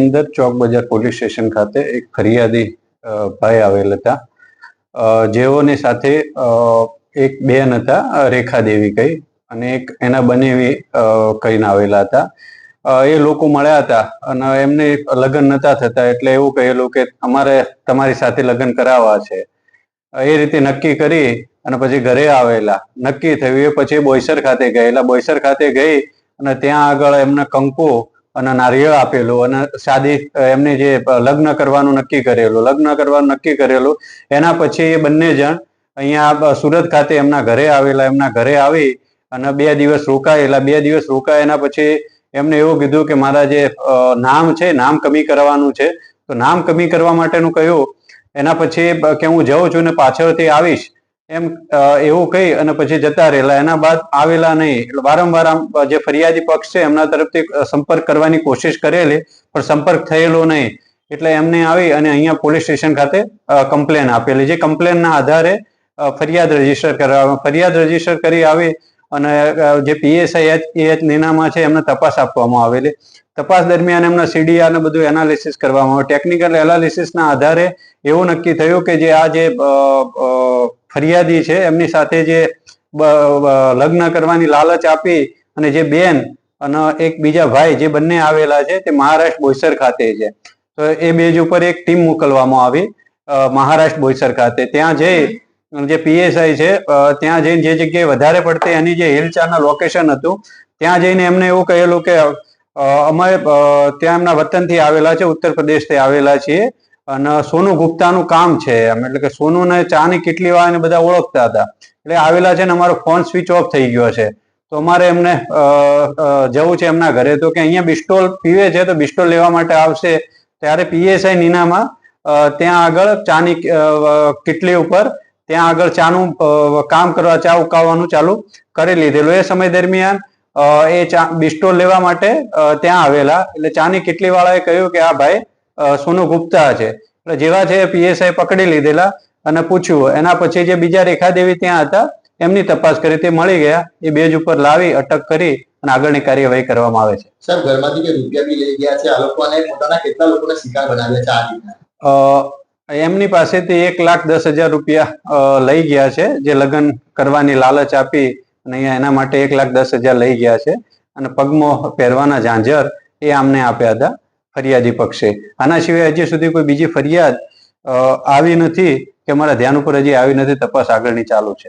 અંદર ચોક બજાર police station ખાતે એક ફરિયાદી ભાઈ આવેલ હતા, જેઓની સાથે એક બેન હતા રેખા દેવી કઈ, અને એક એના બનેવી કહીને આવેલા હતા. એ લોકો મળ્યા હતા અને એમને લગ્ન નતા થતા, એટલે એવું કહેલું કે અમારે તમારી સાથે લગ્ન કરાવવા છે. એ રીતે નક્કી કરી અને પછી ઘરે આવેલા. નક્કી થયું એ પછી બોઈસર ખાતે ગયેલા. બોઈસર ખાતે ગઈ અને ત્યાં આગળ એમને કંકુ અને નારિયેળ આપેલું અને શાદી એમને જે લગ્ન કરવાનું નક્કી કરેલું. એના પછી એ બંને જણ અહીંયા સુરત ખાતે એમના ઘરે આવેલા. એમના ઘરે આવી અને 2 દિવસ રોકાયેલા. 2 દિવસ રોકાયા પછી એમને એવું કીધું કે મારા જે નામ છે, નામ કમી કરવાનું છે. તો નામ કમી કરવા માટેનું કહ્યું. એના પછી કે હું જાઉં છું ને પાછળથી આવીશ એમ એવું કહી અને પછી જતા રહેલા. એના બાદ આવેલા નહીં. એટલે વારંવાર જે ફરિયાદી પક્ષ છે એમના તરફથી સંપર્ક કરવાની કોશિશ કરેલી, પણ સંપર્ક થયેલો નહીં. એટલે એમને આવી અને અહીંયા પોલીસ સ્ટેશન ખાતે કમ્પ્લેન આપેલી. જે કમ્પ્લેનના આધારે ફરિયાદ રજીસ્ટર કરી આવી અને જે PSI નીનામા છે એમને તપાસ આપવામાં આવેલી. તપાસ દરમિયાન એમના CDR ને બધું એનાલિસિસ કરવામાં આવ્યું. ટેકનિકલ એનાલિસિસના આધારે એવું નક્કી થયું કે જે આ જે ફરિયાદી છે એમની સાથે જે લગ્ન કરવાની લાલચ આપી અને જે બેન અને એક બીજા ભાઈ જે બંને આવેલા છે તે મહારાષ્ટ્ર બોઈસર ખાતે છે. તો એ બેજ ઉપર એક ટીમ મોકલવામાં આવી મહારાષ્ટ્ર બોઈસર ખાતે. ત્યાં જઈ જે PSI છે ત્યાં જઈને જે જગ્યાએ વધારે પડતી એની જે હિલચાલના લોકેશન હતું ત્યાં જઈને એમને એવું કહેલું કે અમે ત્યાં એમના વતનથી આવેલા છે, ઉત્તર પ્રદેશથી આવેલા છીએ અને સોનુ ગુપ્તાનું કામ છે એમ. એટલે કે સોનુ ને ચાની કેટલી વાળાને બધા ઓળખતા હતા. એટલે આવેલા છે ને અમારો ફોન સ્વિચ ઓફ થઈ ગયો છે, તો અમારે એમને જવું છે એમના ઘરે. તો કે અહીંયા બિસ્ટોલ પીવે છે તો બિસ્ટોલ લેવા માટે આવશે. ત્યારે PSI નીનામાં ત્યાં આગળ ચાની કેટલી ઉપર ત્યાં આગળ ચાનું કામ કરવા, ચા ઉકાળવાનું ચાલુ કરી લીધેલું. એ સમય દરમિયાન એ ચા બિસ્ટોલ લેવા માટે ત્યાં આવેલા. એટલે ચાની કેટલી વાળાએ કહ્યું કે આ ભાઈ સોનુ ગુપ્તા છે. એટલે જેવા છે PSI પકડી લીધેલા અને પૂછ્યું. એના પછી જે બીજા રેખાદેવી ત્યાં હતા એમની તપાસ કરી, તે મળી ગયા. એ બેજ ઉપર લાવી અટક કરી અને આગળની કાર્યવાહી કરવામાં આવે છે. સર, ઘરમાંથી જે રૂપિયા બી લઈ ગયા છે આ લોકો અને પોતાના કેટલા લોકોને શિકાર બનાવ્યા છે આ રીતના? એમની પાસેથી 1,10,000 રૂપિયા લઈ ગયા છે, જે લગ્ન કરવાની લાલચ આપી અને અહીંયા એના માટે 1,10,000 લઈ ગયા છે. અને પગમાં પહેરવાના ઝાંઝર એ આમને આપ્યા હતા ફરિયાદી પક્ષે. આના સિવાય હજી સુધી કોઈ બીજી ફરિયાદ આવી નથી કે અમારા ધ્યાન ઉપર હજી આવી નથી. તપાસ આગળની ચાલુ છે.